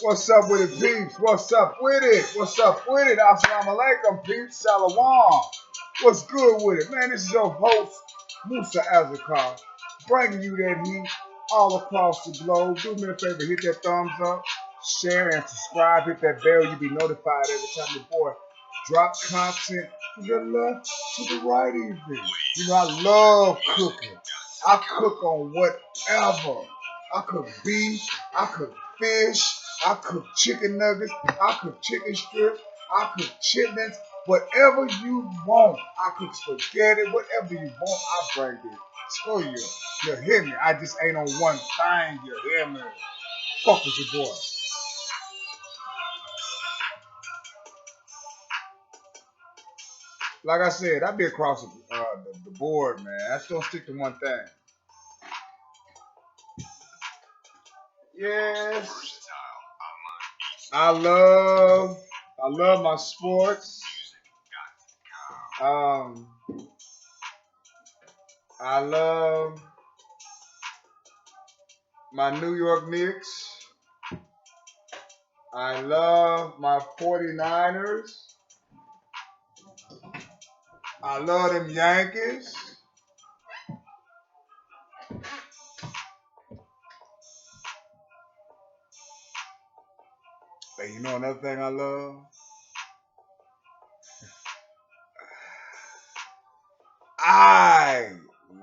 What's up with it, peeps? What's up with it? What's up with it? Assalamu alaikum, peeps. Shalom. What's good with it? Man, this is your host, Musa Azakar, bringing you that heat all across the globe. Do me a favor, hit that thumbs up, share, and subscribe. Hit that bell. You'll be notified every time your boy drop content to the left, to the right even. You know, I love cooking. I cook on whatever. I cook beef. I cook fish. I cook chicken nuggets. I cook chicken strips. I cook chitlins. Whatever you want. I cook spaghetti. Whatever you want, I bring it to you. You hear me? I just ain't on one thing. You hear me? Fuck with your boy. Like I said, I be across the board, man. I just don't stick to one thing. Yes, I love my sports. Um, I love my New York Knicks. I love my 49ers. I love them Yankees. But you know another thing I love? I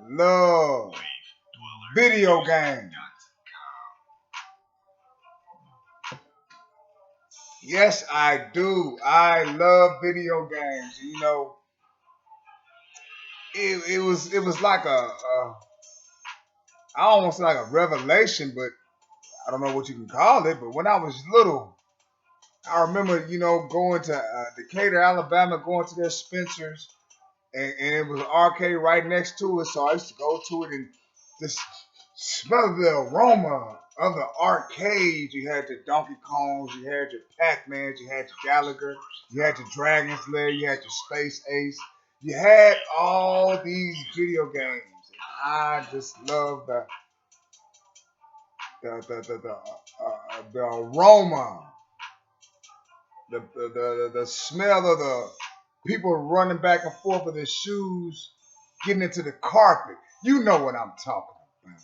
love video games. Yes, I do. I love video games. You know, it was like I almost like a revelation, but I don't know what you can call it. But when I was little, I remember, going to Decatur, Alabama, going to their Spencer's, and it was an arcade right next to it. So I used to go to it and just smell the aroma of the arcade. You had your Donkey Kongs, you had your Pac-Mans, you had your Gallagher, you had your Dragon Slayer, you had your Space Ace. You had all these video games. I just love the aroma, the smell of the people running back and forth with their shoes, getting into the carpet. You know what I'm talking about.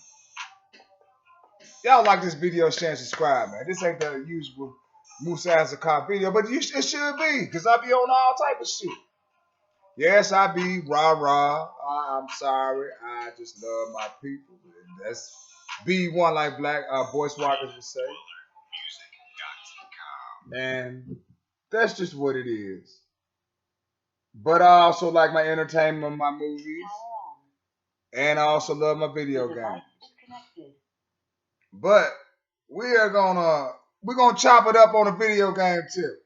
Y'all like this video, share and subscribe, man. This ain't the usual Musa Azakar video, but it should be, because I be on all type of shit. Yes, I be rah-rah. I'm sorry. I just love my people. That's B1, like Black Voice Rockers would say. Man, that's just what it is. But I also like my entertainment, my movies, and I also love my video games. But we're gonna chop it up on a video game tip.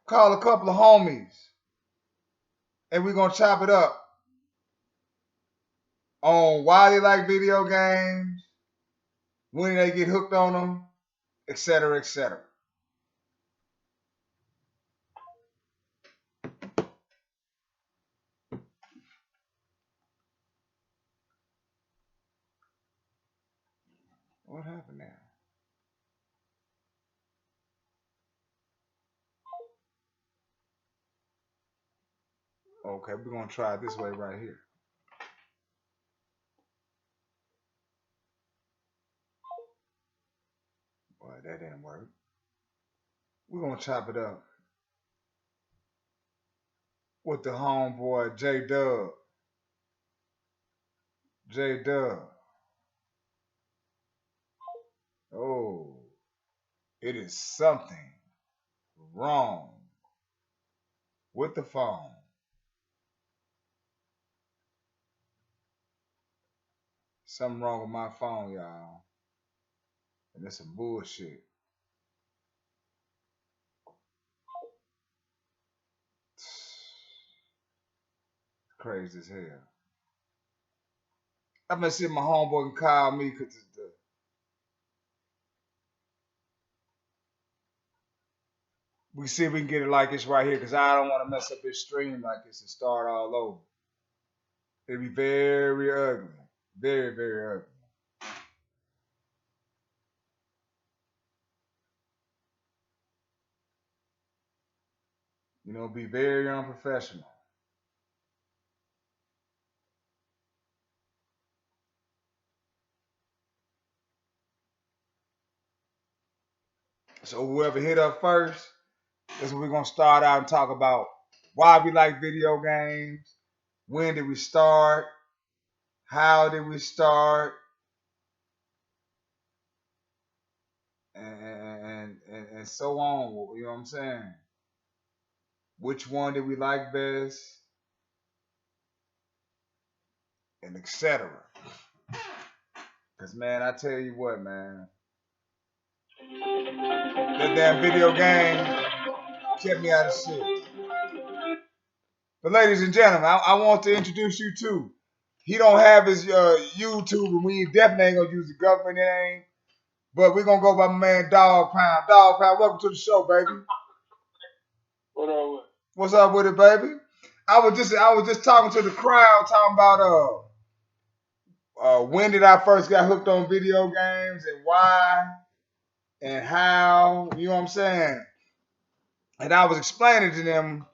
Call a couple of homies, and we're gonna chop it up on why they like video games, when they get hooked on them, etc., etc. What happened now? Okay, we're gonna try it this way right here. Boy, that didn't work. We're gonna chop it up with the homeboy J Dub. J Dub. Oh, it is something wrong with the phone. Something wrong with my phone, y'all. And it's some bullshit. Crazy as hell. I'm gonna see if my homeboy can call me, because we see if we can get it like it's right here, because I don't want to mess up this stream like this and start all over. It'd be very ugly. Very, very ugly. be very unprofessional. So whoever hit up first, that's what we're gonna start out and talk about. Why we like video games? When did we start? How did we start? And so on. You know what I'm saying? Which one did we like best? And etc. Cause man, I tell you what, man, that damn video game kept me out of shit. But ladies and gentlemen, I want to introduce you to. He don't have his YouTube, and we definitely ain't gonna use the government name. But we're gonna go by my man Dog Pound. Dog Pound, welcome to the show, baby. What up with? What's up with it, baby? I was just talking to the crowd, talking about when did I first get hooked on video games and why and how. You know what I'm saying? And I was explaining to them.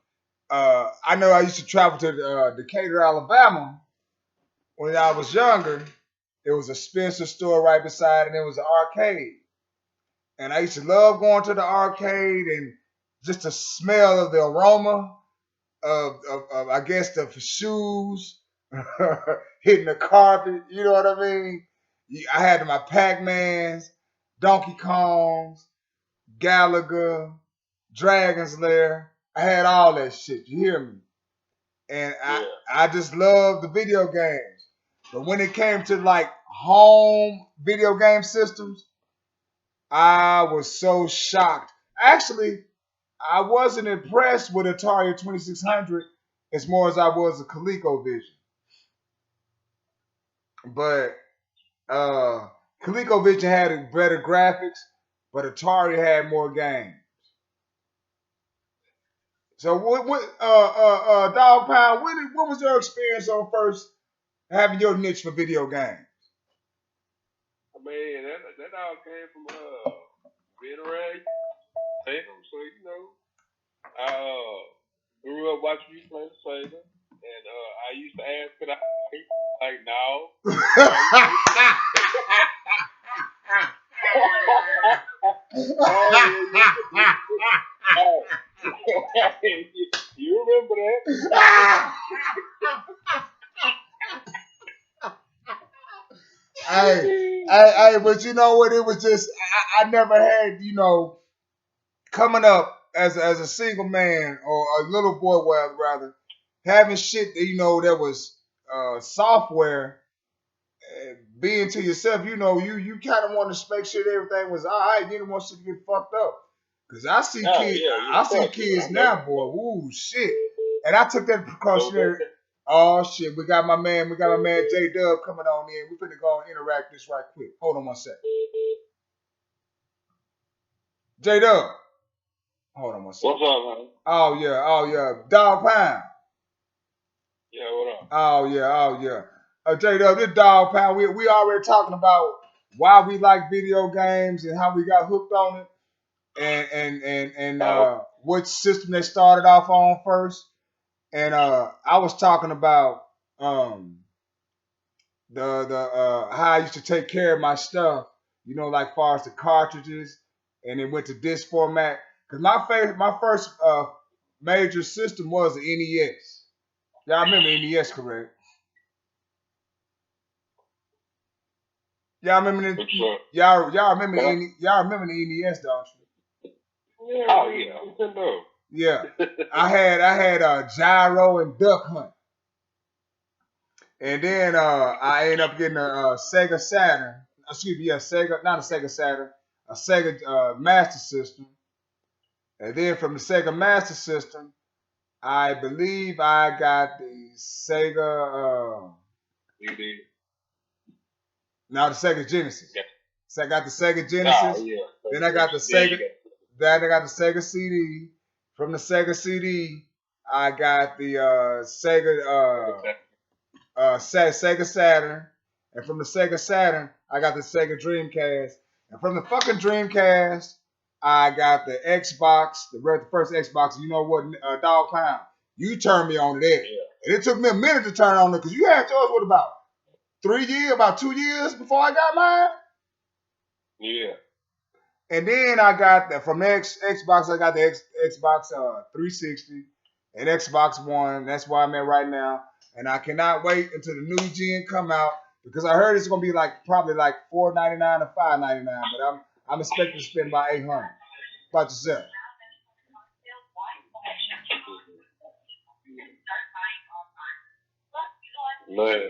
I know I used to travel to Decatur, Alabama when I was younger. There was a Spencer store right beside, and there was an arcade. And I used to love going to the arcade and just the smell of the aroma of I guess the shoes hitting the carpet. You know what I mean? I had my Pac-Mans, Donkey Kongs, Galaga, Dragon's Lair. I had all that shit. You hear me? And I just love the video games. But when it came to like home video game systems, I was so shocked. Actually, I wasn't impressed with Atari 2600 as more as I was a ColecoVision. But ColecoVision had better graphics, but Atari had more games. So what Dog Pound, what was your experience on first having your niche for video games? Man, that all came from being around Sega. So I grew up watching you play Sega, and I used to ask, could I play? Like no. You remember that? But you know what? It was just I never had coming up as a single man or a little boy, well rather having shit that was software. Being to yourself, you kind of want to make sure everything was all right. You didn't want shit to get fucked up. Cause I see kids now, boy. Ooh, shit. And I took that precautionary. Oh shit, we got my man J Dub coming on in. We finna go and interact this right quick. Hold on one sec. J Dub. Hold on one sec. What's up, man? Oh yeah. Dog Pound. Yeah, what up? Oh yeah. J Dub, this Dog Pound. We already talking about why we like video games and how we got hooked on it. And which system they started off on first. And I was talking about the how I used to take care of my stuff, like far as the cartridges, and it went to disc format. Cause my first major system was the NES. Y'all remember NES, correct? Y'all remember the y'all remember y'all remember the NES, don't you? Yeah. Oh yeah. Yeah. I had Gyro and Duck Hunt. And then I ended up getting a Sega Saturn. Excuse me, Sega, not a Sega Saturn, a Sega Master System. And then from the Sega Master System, I believe I got the Sega. You did. Now the Sega Genesis. Yeah. So I got the Sega Genesis. Oh, yeah. Then I got the Sega. Then I got the Sega CD. From the Sega CD, I got the Sega Sega Saturn, and from the Sega Saturn, I got the Sega Dreamcast, and from the fucking Dreamcast, I got the Xbox, the first Xbox. You know what, Dog Pound? You turned me on to that. Yeah. And it took me a minute to turn on it because you had yours, what, about 3 years, about 2 years before I got mine? Yeah. And then I got from Xbox, I got the Xbox 360 and Xbox One. That's where I'm at right now. And I cannot wait until the new gen come out because I heard it's gonna be probably like $4.99 or $5.99. But I'm expecting to spend about $800. About yourself. Man.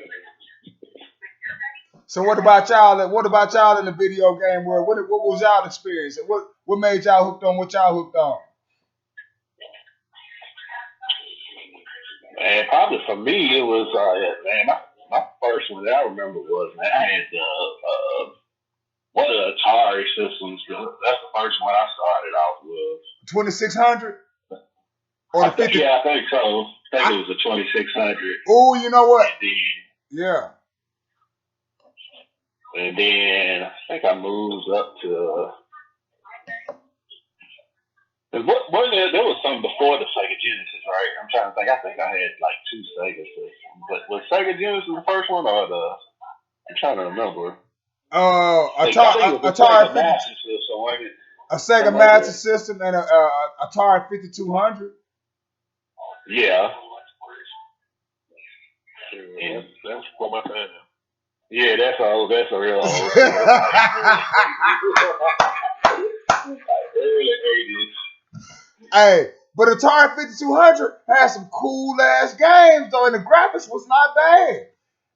So what about y'all? What about y'all in the video game world? What was y'all experience? What made y'all hooked on? What y'all hooked on? Man, probably for me, it was, my first one that I remember was, man, I had one of the Atari systems. That's the first one I started off with. 2600 or the 50? Yeah, I think so. I think it was a 2600. Oh, you know what? Yeah. And then I think I moved up to. There was something before the Sega Genesis, right? I'm trying to think. I think I had like 2 Sega systems. But was Sega Genesis the first one or I'm trying to remember. Atari Master System, wasn't it? A Sega Master System and a Atari 5200. Yeah. Yeah, that's for my time. Yeah, that's old. That's a real old. Early 80s. Hey, but Atari 5200 had some cool ass games though, and the graphics was not bad.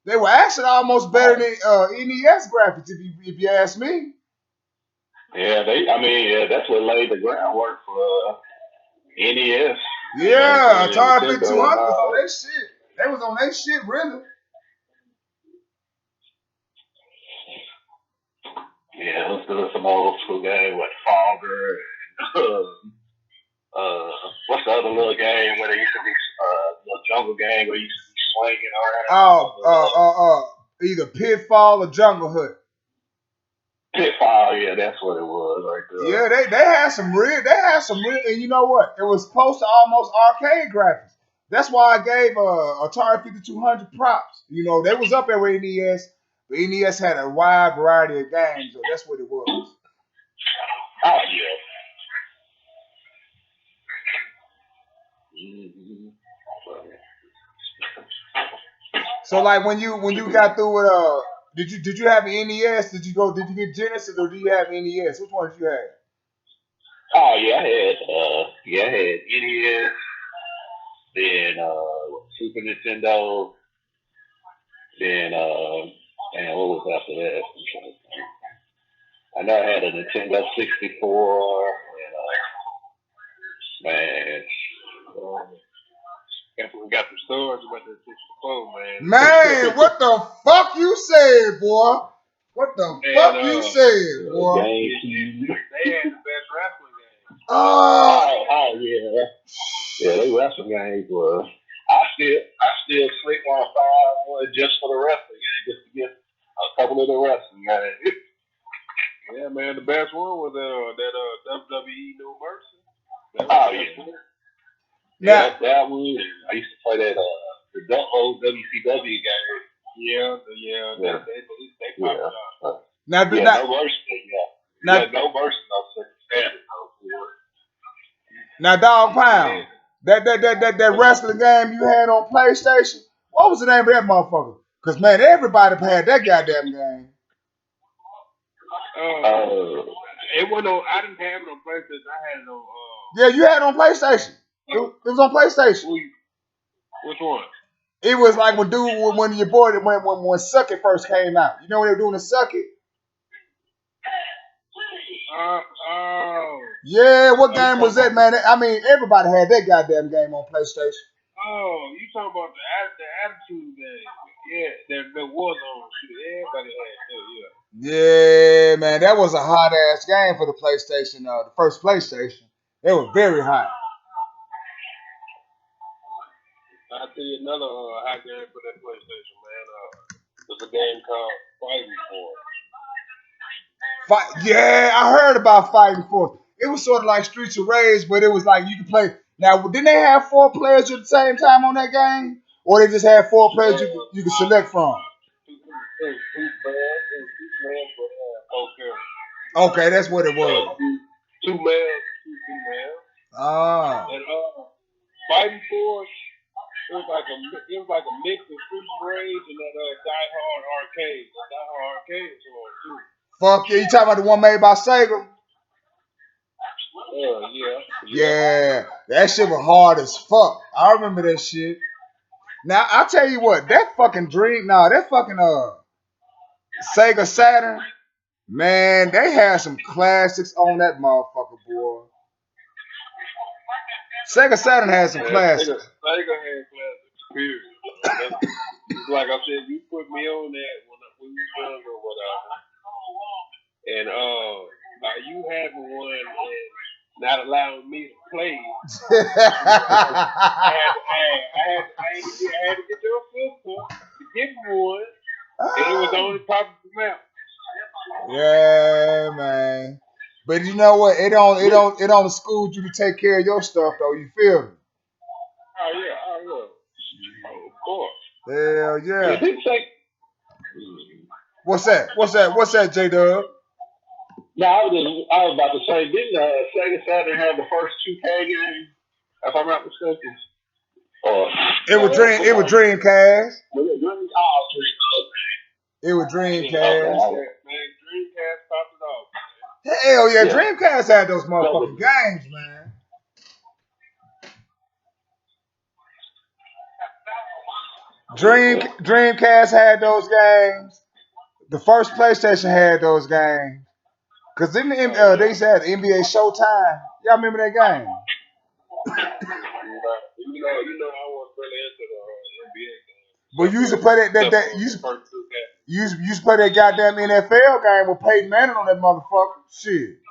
They were actually almost better than NES graphics, if you ask me. Yeah, that's what laid the groundwork for NES. Yeah, Atari 5200 was on that shit. They was on that shit, really. Yeah, let's do some old school game with Fogger. What's the other little game where they used to be little jungle game where you used to be swinging around? Either Pitfall or Jungle Hut. Pitfall, yeah, that's what it was right there. Yeah, they had some real, and you know what? It was close to almost arcade graphics. That's why I gave Atari 5200 props. You know, they was up there with NES, but NES had a wide variety of games, so that's what it was. Oh yeah. Mm-hmm. So like when you got through with did you have an NES? Did you get Genesis or do you have NES? Which one did you have? Oh yeah, I had NES, then Super Nintendo, then and what was after that? I know I had a Nintendo 64, and We got the stories about that 64, man. Man, what the fuck you said, boy? What the fuck you said, boy? They had the best wrestling game. Oh yeah. Yeah, they wrestling games were. I still sleep on 5 just for the wrestling game, just to get a couple of the wrestling games. Yeah, man, the best one was that WWE No Mercy. Oh yeah. Yeah, that one. I used to play that the old WCW game. Yeah. They popped out. No mercy. No mercy, no second standard. Now, Dog Pound, that wrestling game you had on PlayStation, what was the name of that motherfucker? Because, man, everybody had that goddamn game. It wasn't on, I didn't have it on PlayStation. I had it on. Yeah, you had it on PlayStation. It was on PlayStation. Which one? It was like when your boy when Suck It first came out. You know when they were doing the Suck It? Yeah, what game was that, man? I mean, everybody had that goddamn game on PlayStation. Oh, you talking about the Attitude game? Yeah, that was on. Everybody had that. Yeah. Yeah, man, that was a hot ass game for the PlayStation. The first PlayStation, it was very hot. I'll tell you another hot game for that PlayStation, man. There's a game called Fighting Force. Yeah, I heard about Fighting Force. it was sort of like Streets of Rage, but it was like you could play. Now, didn't they have 4 players at the same time on that game, or they just had 4 players you could select from? Okay, that's what it was. 2 males and 2 females. Ah. And Fighting Force, it was like a mix of Streets of Rage and that Die Hard Arcade. Die Hard Arcade is on too. Fuck yeah, you talking about the one made by Sega? Yeah, that shit was hard as fuck. I remember that shit. Now I tell you what, that fucking that fucking Sega Saturn, man, they had some classics on that motherfucker, boy. Sega Saturn had some classics. Sega had classics, period. Like I said, you put me on that when we was young or whatever. And you having one and not allowing me to play. I had to get your sister to get me one. And it was the only popular map. Yeah, man. But you know what? It don't school you to take care of your stuff though. You feel me? Oh yeah. Of course. Hell yeah. What's that, J Dub? No, I was about to say, didn't Sega Saturn have the first 2K game? If I'm not mistaken. It was Dreamcast. It was Dreamcast. Man, Dreamcast popped it off. Hell yeah, Dreamcast had those motherfucking games, man. Dreamcast had those games. The first PlayStation had those games. Cause then they used to have NBA Showtime. Y'all remember that game? You know, I was really into the NBA game. But you used to play you used to play that goddamn NFL game with Peyton Manning on that motherfucker. Shit.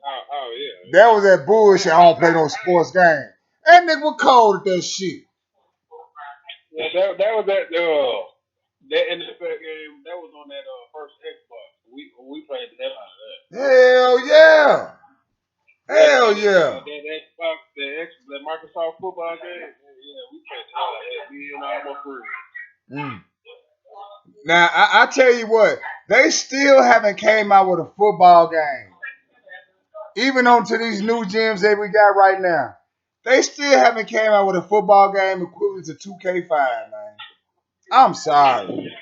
Oh yeah. That was that bullshit. I don't play no sports game. That nigga was cold at that shit. Yeah, that was that NFL game. That was on that first Xbox. We played the hell out of that. Hell yeah. Hell yeah. That Xbox, that Microsoft football game. Yeah, we played the hell out of that. Me and all my friends. Now I tell you what, they still haven't came out with a football game. Even on to these new gyms that we got right now, they still haven't came out with a football game equivalent to 2K5, man. I'm sorry.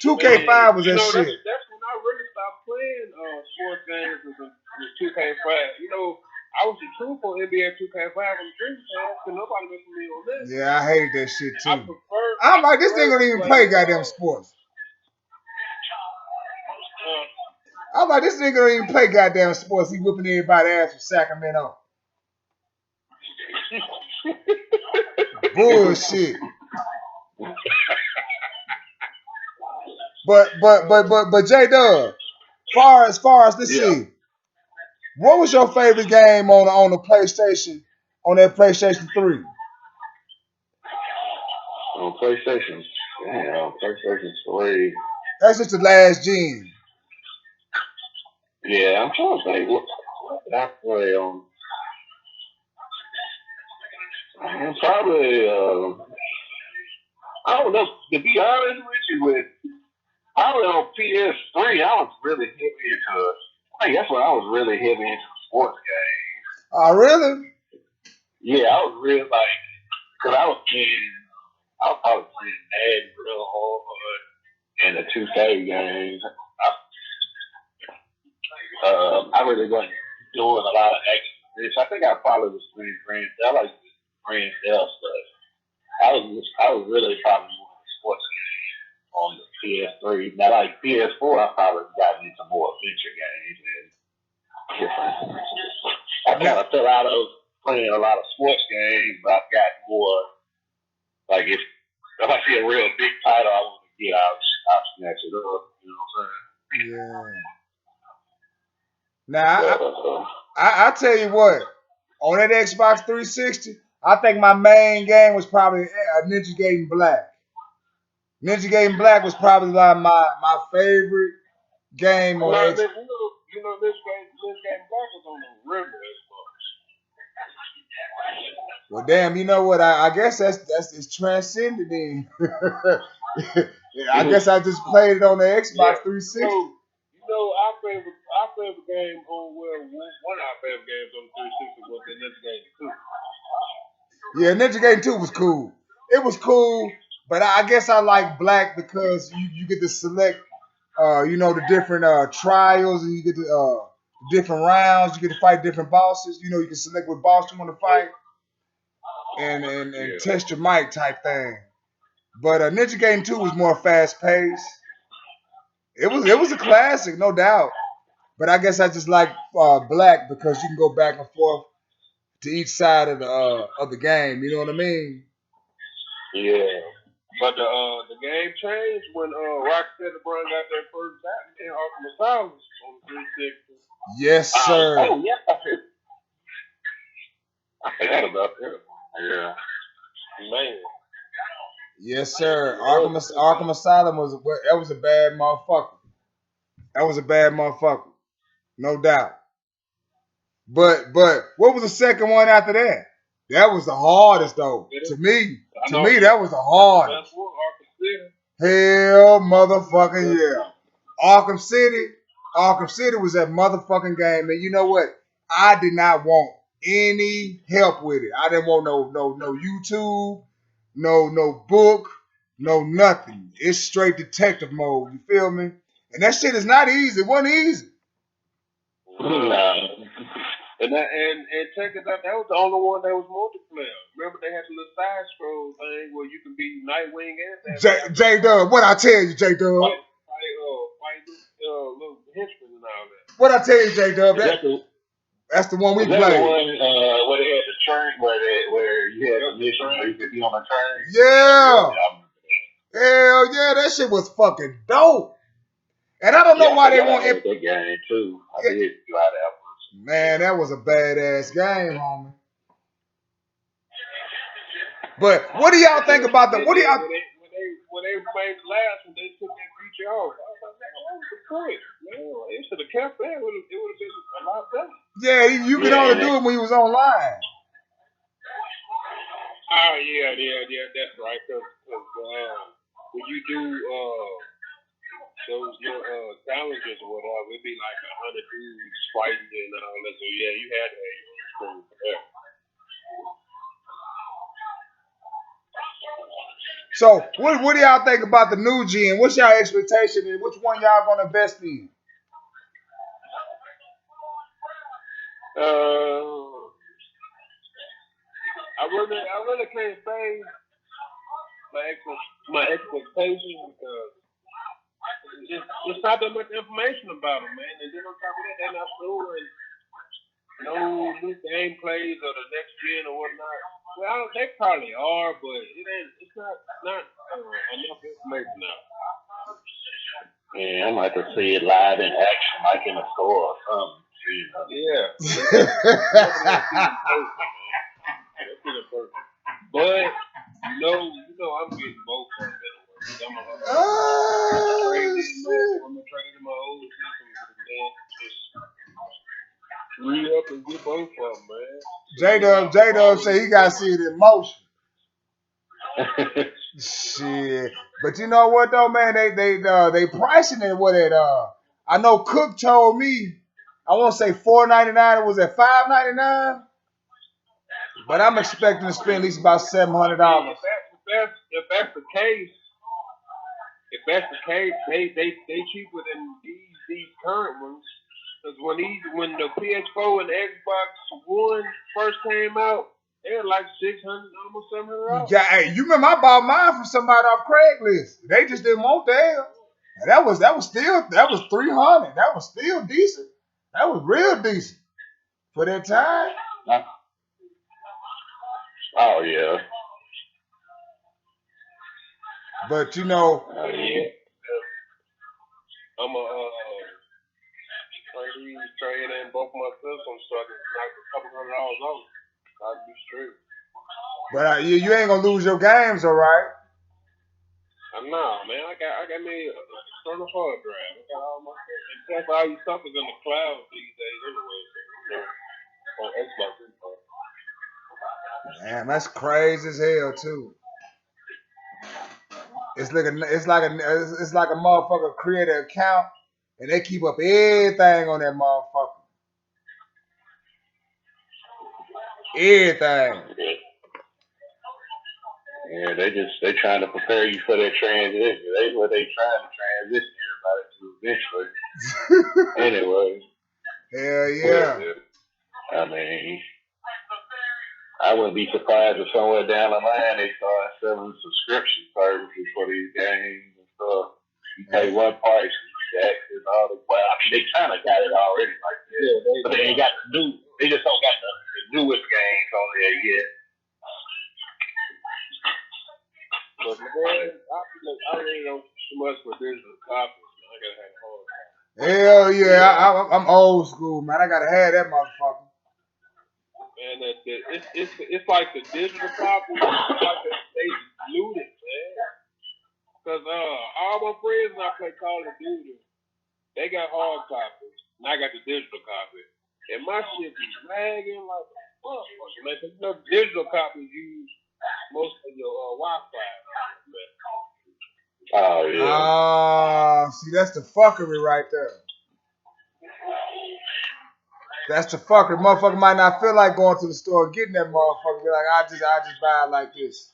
2K5 was that shit. That's when I really stopped playing sports games with 2K5. You know, I was the truth on NBA 2K5 on the Dreamcast, because nobody messing me on that. Yeah, I hated that shit too. I'm like, this thing don't even play goddamn sports. I'm like, this nigga don't even play goddamn sports. He whipping everybody's ass from Sacramento. Bullshit. But J Dub, far as let's see, what was your favorite game on the PlayStation, on that PlayStation 3? On PlayStation, PlayStation 3. That's just the last gen. Yeah, I'm trying to think what did I play on. Probably I don't know, to be honest with you, probably on PS3 I was really heavy into I think that's when I was really heavy into sports games. Oh really? Yeah, I was really cause I was playing Madden real hard and the 2K games. I really wasn't doing a lot of action. I think I probably was playing Grand Theft. I like Grand Theft stuff. I was really probably more of a sports game on the PS3. Now, like PS4, I probably got into more adventure games and different. I kind of fell out of playing a lot of sports games, but I've got more. Like if I see a real big title I want to get, I'll snatch it up. You know what I'm saying? Yeah. Now, I tell you what, on that Xbox 360, I think my main game was probably Ninja Gaiden Black. Ninja Gaiden Black was probably like my favorite game on Xbox. this game Black was on the river as much. Well, damn, you know what? I guess that's it's transcended then. I guess I just played it on the Xbox 360. Our favorite game on one of our favorite games on the 360 was the Ninja Gaiden 2. Yeah, Ninja Gaiden 2 was cool. It was cool, but I guess I like Black because you get to select, the different trials, and you get to different rounds. You get to fight different bosses. You can select what boss you want to fight, and test your might type thing. But Ninja Gaiden 2 was more fast paced. It was a classic, no doubt. But I guess I just like Black because you can go back and forth to each side of the game. You know what I mean? Yeah. But the game changed when Rocksteady brought out their first Batman Arkham Asylum on the 360. Yes, sir. Oh yeah. I forgot about that. Yeah. Man. Yes, sir. Arkham Asylum was a bad motherfucker. That was a bad motherfucker, no doubt. But what was the second one after that? That was the hardest though. To me, that was the hardest. Hell, motherfucking yeah. Arkham City was that motherfucking game, and you know what? I did not want any help with it. I didn't want no YouTube, no book, no nothing. It's straight detective mode. You feel me? And that shit is not easy. It wasn't easy. Nah. And check it out, that was the only one that was multiplayer. Remember they had the little side scroll thing where you can be Nightwing and J-Dub, what I tell you, J-Dub? Fight little henchmen and all that. What I tell you, J-Dub? That's the one we played. The one where they had the train, where you had the mission where you could be on a train. Yeah. Hell yeah, that shit was fucking dope. And I don't know why they want that game too. I did try that one. Man, that was a badass game, homie. But what do y'all think about the? What do y'all? When they made the last one, they took that feature off. I was like, man, that was a great. Man, it should have kept that. It would have been a lot better. Yeah, you could only do it when you was online. Oh yeah, that's right. Cause when you do those little challenges or whatever, it'd be like 100 dudes fighting and all that. So yeah, you had to have your own screen for that. So what do y'all think about the new gen? What's y'all expectation and which one y'all gonna invest in? I really can't say my expectations because it's not that much information about them, man. And then on top of that, they're not showing no new gameplays or the next gen or whatnot. Well, they probably are, but it's not enough information now. Yeah, I might have to see it live in action, like in a store or something. Yeah. But I'm getting both of them. I'm gonna trade in my old system, man. Just re-up and get both of them, man. J-Dub say he gotta see it in motion. Shit. But you know what though, man? They pricing it what it I know Cook told me I want to say $4.99. It was at $5.99. But I'm expecting to spend at least about $700. If that's the case, they cheaper than these current ones. Because when the PS4 and the Xbox One first came out, they were like $600, almost $700. Yeah, hey, you remember I bought mine from somebody off Craigslist. They just didn't want theirs. That was $300. That was still decent. That was real decent for that time. Oh yeah. But yeah. I'm trade in both my systems so I can knock a couple $100 off. I'd be straight. But you ain't gonna lose your games, all right? Nah, man, I got me a external hard drive. I got all my stuff. And plus, all your stuff is in the cloud these days anyway. So, on Xbox. Man, that's crazy as hell too. It's like a motherfucker create an account and they keep up everything on that motherfucker. Everything. Yeah, they trying to prepare you for that transition. They trying to transition everybody to eventually. Anyway. Hell yeah. I mean, I wouldn't be surprised if somewhere down the line they start selling subscription services for these games and stuff. You pay one price and you get access to all the. Well, I mean, they kind of got it already like that, but they ain't got the new. They just don't got the newest games on there yet. But man, I really don't too much for digital copies. Man. I gotta have a hard copy. Hell yeah, I'm old school, man. I gotta have that motherfucker. Man, it's like the digital copy. It's like they diluted, man. Cause all my friends when I play Call of Duty, they got hard copies, and I got the digital copy, and my shit be lagging like a motherfucker. Man, cause you know digital copies use most of your Wi-Fi. Oh yeah. See, that's the fuckery right there. That's the fuckery. Motherfucker might not feel like going to the store and getting that motherfucker. Be like, I just buy it like this,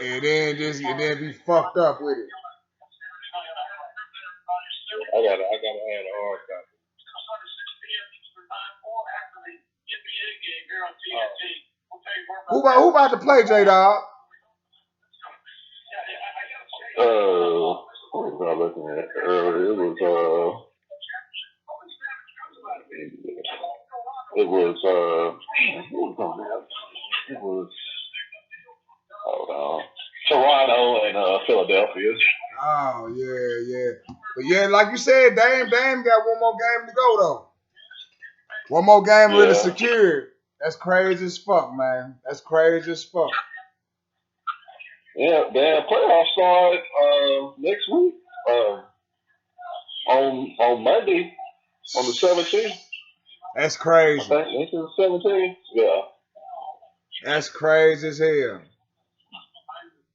and then be fucked up with it. I gotta have a hard copy. Who about to play, J-Dog? What was I looking at earlier? Hold on. Toronto and Philadelphia. Oh yeah. But yeah, like you said, Dame got one more game to go though. One more game really secured. That's crazy as fuck, man. That's crazy as fuck. Yeah, the playoffs start next week. On Monday, on the 17th. That's crazy. I think it's the 17th. Yeah. That's crazy as hell.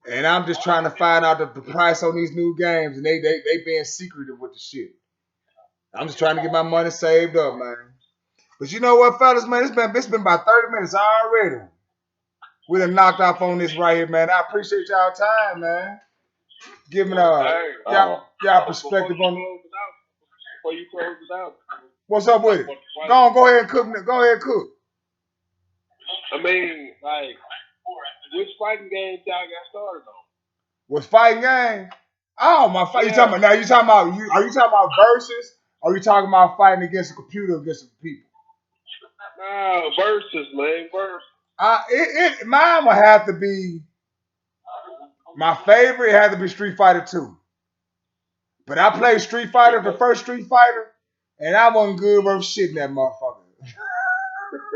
And I'm just trying to find out the price on these new games, and they being secretive with the shit. I'm just trying to get my money saved up, man. But you know what, fellas, man? It's been about 30 minutes already. We done knocked off on this right here, man. I appreciate y'all time, man. Giving y'all perspective on it. Before you close it out. What's up with it? Go ahead and cook. Go ahead and cook. I mean, like, which fighting games y'all got started on? What's fighting game? Oh, my fight. Yeah. Are you talking about versus? Or are you talking about fighting against a computer against some people? No, versus, man, versus. Mine would have to be my favorite. Had to be Street Fighter 2. But I played Street Fighter, the first Street Fighter, and I wasn't good worth shit in that motherfucker.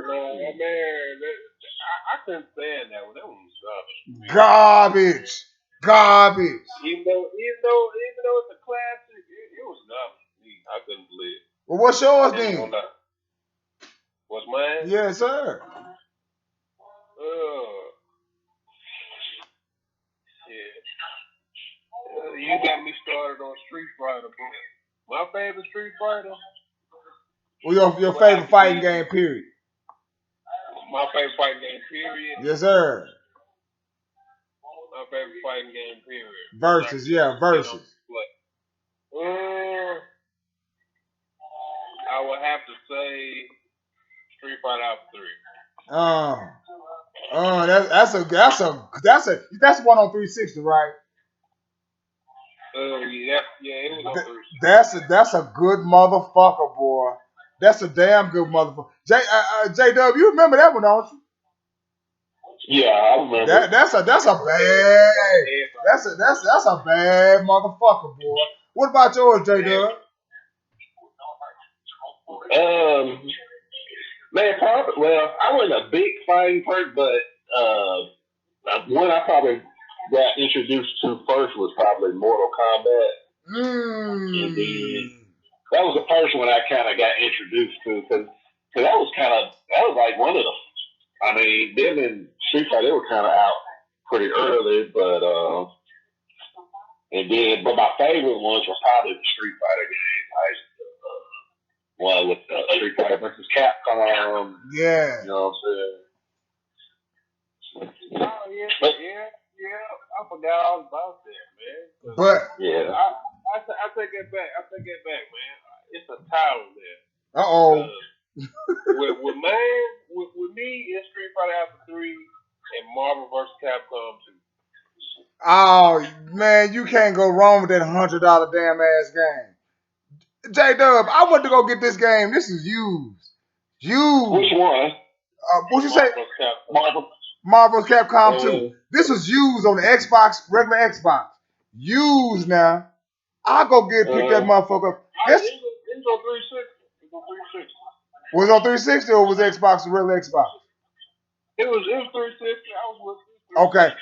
Man, I couldn't stand that one. That one was garbage. Garbage. Even though it's a classic, it was garbage. I couldn't believe it. Well, what's yours then? What's mine? Yes, sir. You got me started on Street Fighter, boy. My favorite Street Fighter. Well, your favorite fighting game, period. My favorite fighting game, period. Yes, sir. My favorite fighting game, period. Versus, yeah, versus. I would have to say Street Fighter Alpha 3. That's one on 360, right? Yeah, it was on 360. That's a good motherfucker, boy. That's a damn good motherfucker. JW, you remember that one, don't you? Yeah, I remember. That's a bad motherfucker, boy. What about yours, JW? Man, probably. Well, I wasn't a big fighting person, but one I probably got introduced to first was probably Mortal Kombat. And then that was the first one I kind of got introduced to because that was like one of the. I mean, them and Street Fighter, they were kind of out pretty early, but my favorite ones were probably the Street Fighter games. One with Street Fighter versus Capcom. Yeah. You know what I'm saying? Oh yeah. I forgot all about that, man. But yeah, I take that back. Man. It's a title there. uh-oh. With me, it's Street Fighter Alpha 3 and Marvel vs. Capcom 2. Oh man, you can't go wrong with that $100 damn ass game. J-Dub, I went to go get this game. This is used. Which one? What you say? Marvel Capcom 2. This was used on the Xbox, regular Xbox. Used now. I'll go pick that motherfucker up. It was on 360. Was it on 360 or was Xbox the regular Xbox? It was 360. I was with 360. Okay.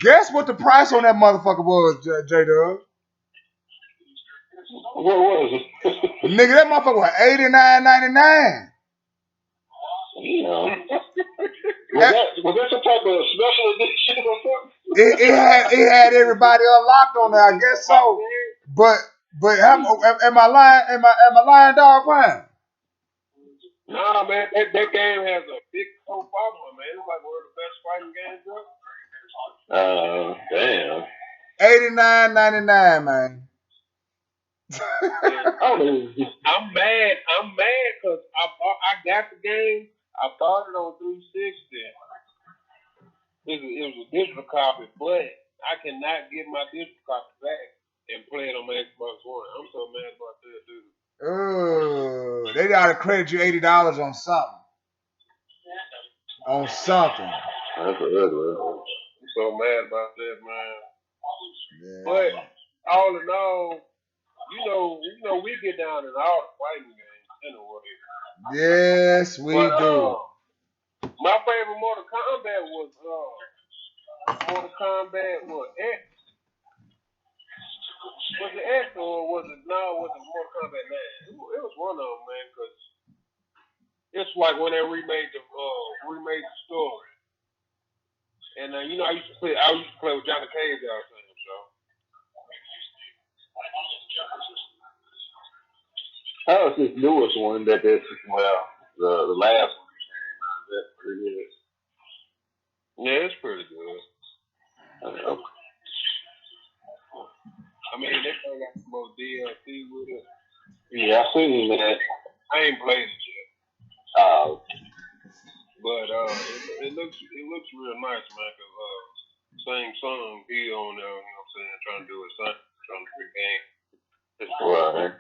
Guess what the price on that motherfucker was, J-Dub? What was it? Nigga, that motherfucker was $89.99. Yeah. Was that some type of special edition or something? It had everybody unlocked on there, I guess so. But am I lying? Am I lying, dog? Fine. Nah, man, that game has a big cult following, man. It's like one of the best fighting games ever. Damn. $89.99, man. I'm mad because I got the game. I bought it on 360. It was a digital copy, but I cannot get my digital copy back and play it on my Xbox One. I'm so mad about that, dude. They gotta credit you $80 on something. On something. That's a good one. I'm so mad about that, man. Yeah. But all in all, you know, we get down in all the fighting games anyway. Yes, we do. My favorite Mortal Kombat was Mortal Kombat X. Was it X or was it Mortal Kombat 9? It was one of them, man, because it's like when they remade the story. And I used to play with Johnny Cage all the time, so. That was this newest one the last one came out. That's pretty good. Yeah, it's pretty good. I mean, they probably got some more DLC with it. Yeah, I seen that. I ain't played it yet. But it looks real nice, man. Cause same song he on there, you know what I'm saying, trying to do his thing, trying to game. Right.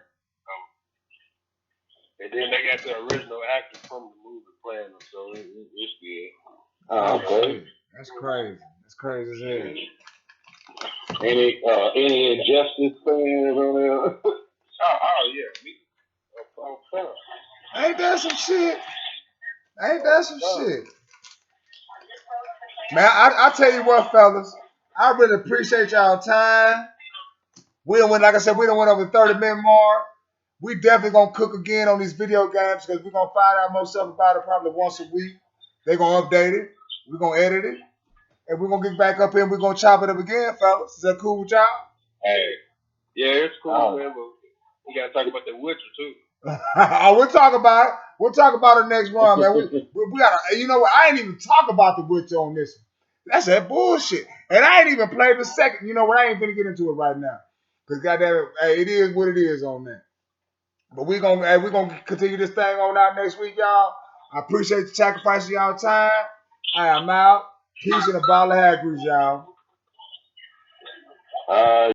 And then they got the original actor from the movie playing them, so it's good. Oh, okay. That's crazy. That's crazy as hell. Any Injustice fans on there? Oh yeah. Ain't that some shit? Man, I tell you what, fellas, I really appreciate y'all time. We done went over the 30-minute mark. We definitely gonna cook again on these video games because we're gonna find out more stuff about it probably once a week. They're gonna update it. We're gonna edit it. And we're gonna get back up here and we're gonna chop it up again, fellas. Is that cool with y'all? Hey. Yeah, it's cool, man, but we gotta talk about The Witcher too. We'll talk about it. We'll talk about it next round, man. We gotta, you know what? I ain't even talk about The Witcher on this one. That's that bullshit. And I ain't even played the second. You know what? I ain't gonna get into it right now. Because goddamn it, it is what it is on that. But we're gonna continue this thing on out next week, y'all. I appreciate the sacrifice of y'all time. I am out. Peace and a bottle of hair grease, y'all.